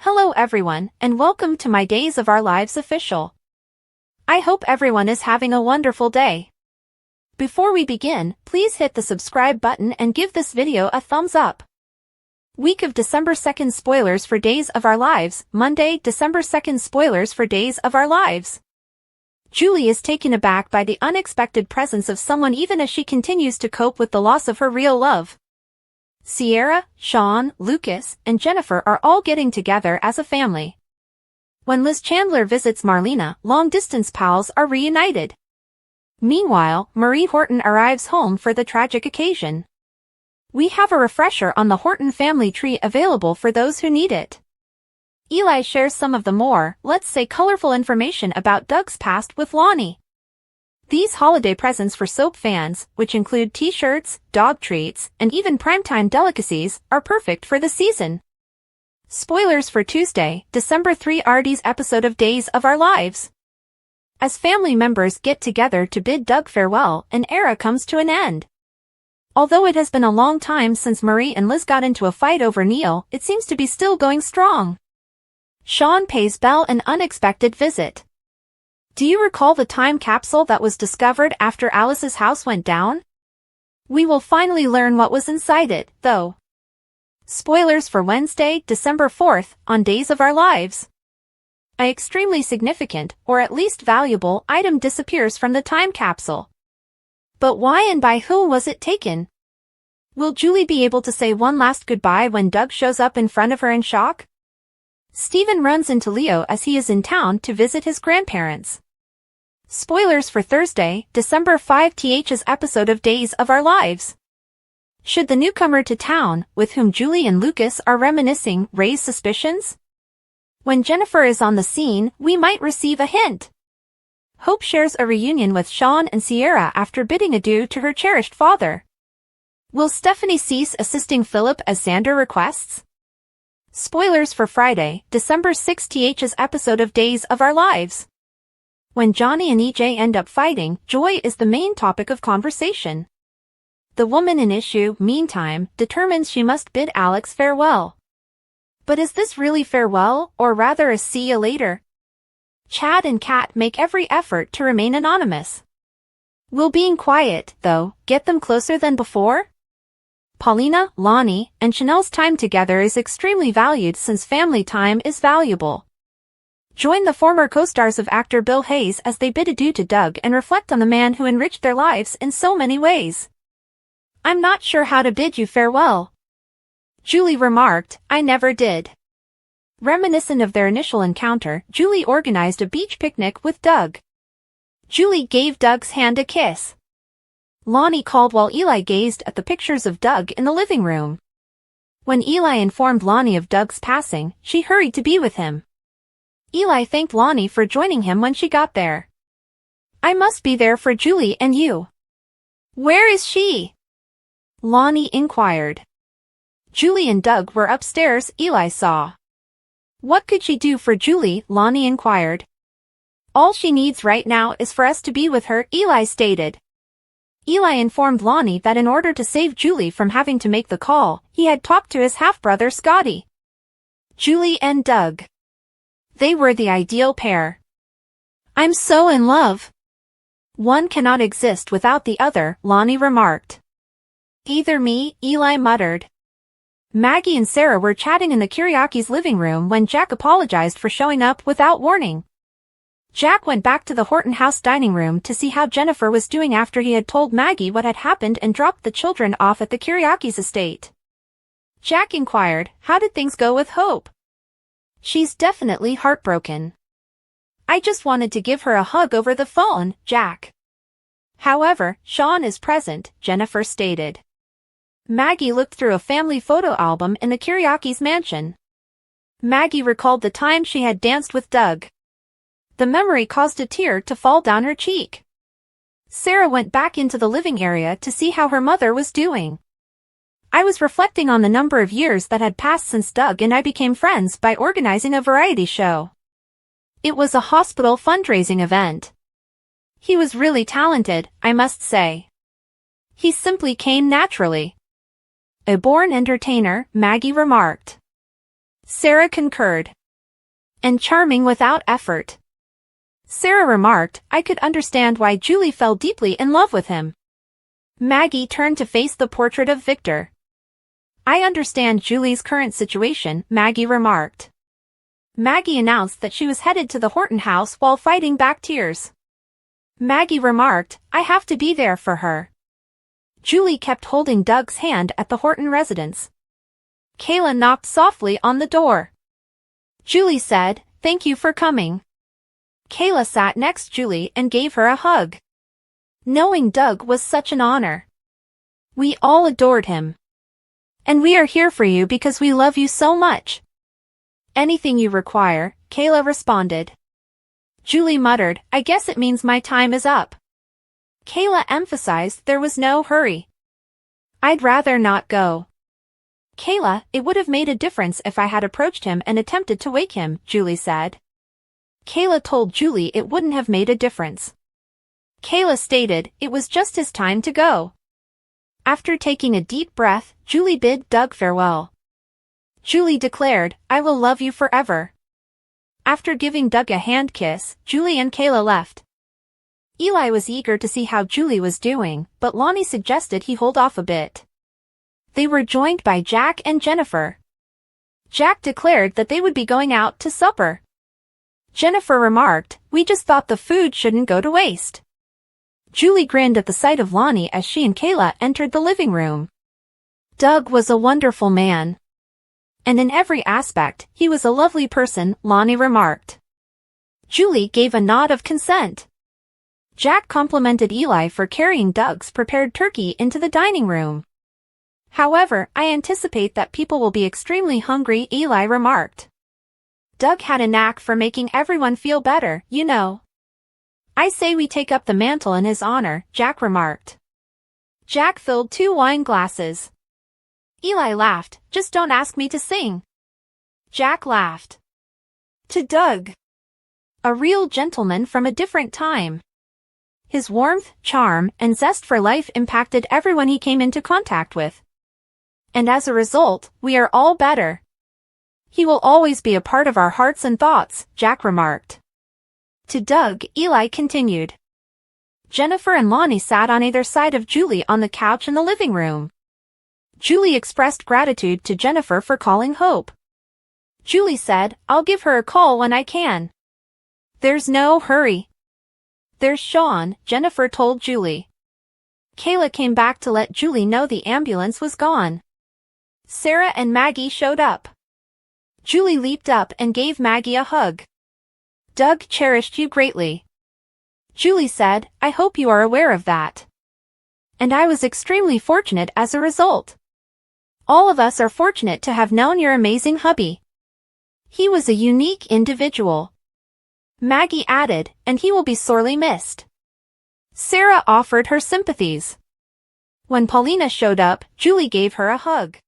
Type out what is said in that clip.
Hello everyone, and welcome to my Days of Our Lives official. I hope everyone is having a wonderful day. Before we begin, please hit the subscribe button and give this video a thumbs up. Week of December 2nd spoilers for Days of Our Lives, Monday, December 2nd spoilers for Days of Our Lives. Julie is taken aback by the unexpected presence of someone even as she continues to cope with the loss of her real love. Sierra, Sean, Lucas, and Jennifer are all getting together as a family. When Liz Chandler visits Marlena, long-distance pals are reunited. Meanwhile, Marie Horton arrives home for the tragic occasion. We have a refresher on the Horton family tree available for those who need it. Eli shares some of the more, let's say colorful information about Doug's past with Lonnie. These holiday presents for soap fans, which include t-shirts, dog treats, and even primetime delicacies, are perfect for the season. Spoilers for Tuesday, December 3 Artie's episode of Days of Our Lives. As family members get together to bid Doug farewell, an era comes to an end. Although it has been a long time since Marie and Liz got into a fight over Neil, it seems to be still going strong. Sean pays Belle an unexpected visit. Do you recall the time capsule that was discovered after Alice's house went down? We will finally learn what was inside it, though. Spoilers for Wednesday, December 4th, on Days of Our Lives. An extremely significant, or at least valuable, item disappears from the time capsule. But why and by whom was it taken? Will Julie be able to say one last goodbye when Doug shows up in front of her in shock? Steven runs into Leo as he is in town to visit his grandparents. Spoilers for Thursday, December 5th's episode of Days of Our Lives. Should the newcomer to town, with whom Julie and Lucas are reminiscing, raise suspicions? When Jennifer is on the scene, we might receive a hint. Hope shares a reunion with Sean and Sierra after bidding adieu to her cherished father. Will Stephanie cease assisting Philip as Xander requests? Spoilers for Friday, December 6th's episode of Days of Our Lives. When Johnny and EJ end up fighting, joy is the main topic of conversation. The woman in issue, meantime, determines she must bid Alex farewell. But is this really farewell, or rather a see you later? Chad and Kat make every effort to remain anonymous. Will being quiet, though, get them closer than before? Paulina, Lonnie, and Chanel's time together is extremely valued since family time is valuable. Join the former co-stars of actor Bill Hayes as they bid adieu to Doug and reflect on the man who enriched their lives in so many ways. I'm not sure how to bid you farewell. Julie remarked, I never did. Reminiscent of their initial encounter, Julie organized a beach picnic with Doug. Julie gave Doug's hand a kiss. Lonnie called while Eli gazed at the pictures of Doug in the living room. When Eli informed Lonnie of Doug's passing, she hurried to be with him. Eli thanked Lonnie for joining him when she got there. I must be there for Julie and you. Where is she? Lonnie inquired. Julie and Doug were upstairs, Eli saw. What could she do for Julie? Lonnie inquired. All she needs right now is for us to be with her, Eli stated. Eli informed Lonnie that in order to save Julie from having to make the call, he had talked to his half-brother Scotty. Julie and Doug. They were the ideal pair. I'm so in love. One cannot exist without the other, Lonnie remarked. Either me, Eli muttered. Maggie and Sarah were chatting in the Kiriakis' living room when Jack apologized for showing up without warning. Jack went back to the Horton house dining room to see how Jennifer was doing after he had told Maggie what had happened and dropped the children off at the Kiriakis' estate. Jack inquired, how did things go with Hope? She's definitely heartbroken. I just wanted to give her a hug over the phone, Jack. However, Sean is present, Jennifer stated. Maggie looked through a family photo album in the Kiriakis' mansion. Maggie recalled the time she had danced with Doug. The memory caused a tear to fall down her cheek. Sarah went back into the living area to see how her mother was doing. I was reflecting on the number of years that had passed since Doug and I became friends by organizing a variety show. It was a hospital fundraising event. He was really talented, I must say. He simply came naturally. A born entertainer, Maggie remarked. Sarah concurred. And charming without effort. Sarah remarked, I could understand why Julie fell deeply in love with him. Maggie turned to face the portrait of Victor. I understand Julie's current situation, Maggie remarked. Maggie announced that she was headed to the Horton house while fighting back tears. Maggie remarked, I have to be there for her. Julie kept holding Doug's hand at the Horton residence. Kayla knocked softly on the door. Julie said, Thank you for coming. Kayla sat next to Julie and gave her a hug. Knowing Doug was such an honor. We all adored him. And we are here for you because we love you so much. Anything you require, Kayla responded. Julie muttered, I guess it means my time is up. Kayla emphasized there was no hurry. I'd rather not go. Kayla, it would have made a difference if I had approached him and attempted to wake him, Julie said. Kayla told Julie it wouldn't have made a difference. Kayla stated it was just his time to go. After taking a deep breath, Julie bid Doug farewell. Julie declared, I will love you forever. After giving Doug a hand kiss, Julie and Kayla left. Eli was eager to see how Julie was doing, but Lonnie suggested he hold off a bit. They were joined by Jack and Jennifer. Jack declared that they would be going out to supper. Jennifer remarked, we just thought the food shouldn't go to waste. Julie grinned at the sight of Lonnie as she and Kayla entered the living room. Doug was a wonderful man. And in every aspect, he was a lovely person, Lonnie remarked. Julie gave a nod of consent. Jack complimented Eli for carrying Doug's prepared turkey into the dining room. However, I anticipate that people will be extremely hungry, Eli remarked. Doug had a knack for making everyone feel better, you know. I say we take up the mantle in his honor, Jack remarked. Jack filled 2 wine glasses. Eli laughed, just don't ask me to sing. Jack laughed. To Doug. A real gentleman from a different time. His warmth, charm, and zest for life impacted everyone he came into contact with. And as a result, we are all better. He will always be a part of our hearts and thoughts, Jack remarked. To Doug, Eli continued. Jennifer and Lonnie sat on either side of Julie on the couch in the living room. Julie expressed gratitude to Jennifer for calling Hope. Julie said, I'll give her a call when I can. There's no hurry. There's Sean, Jennifer told Julie. Kayla came back to let Julie know the ambulance was gone. Sarah and Maggie showed up. Julie leaped up and gave Maggie a hug. Doug cherished you greatly. Julie said, I hope you are aware of that. And I was extremely fortunate as a result. All of us are fortunate to have known your amazing hubby. He was a unique individual. Maggie added, and he will be sorely missed. Sarah offered her sympathies. When Paulina showed up, Julie gave her a hug.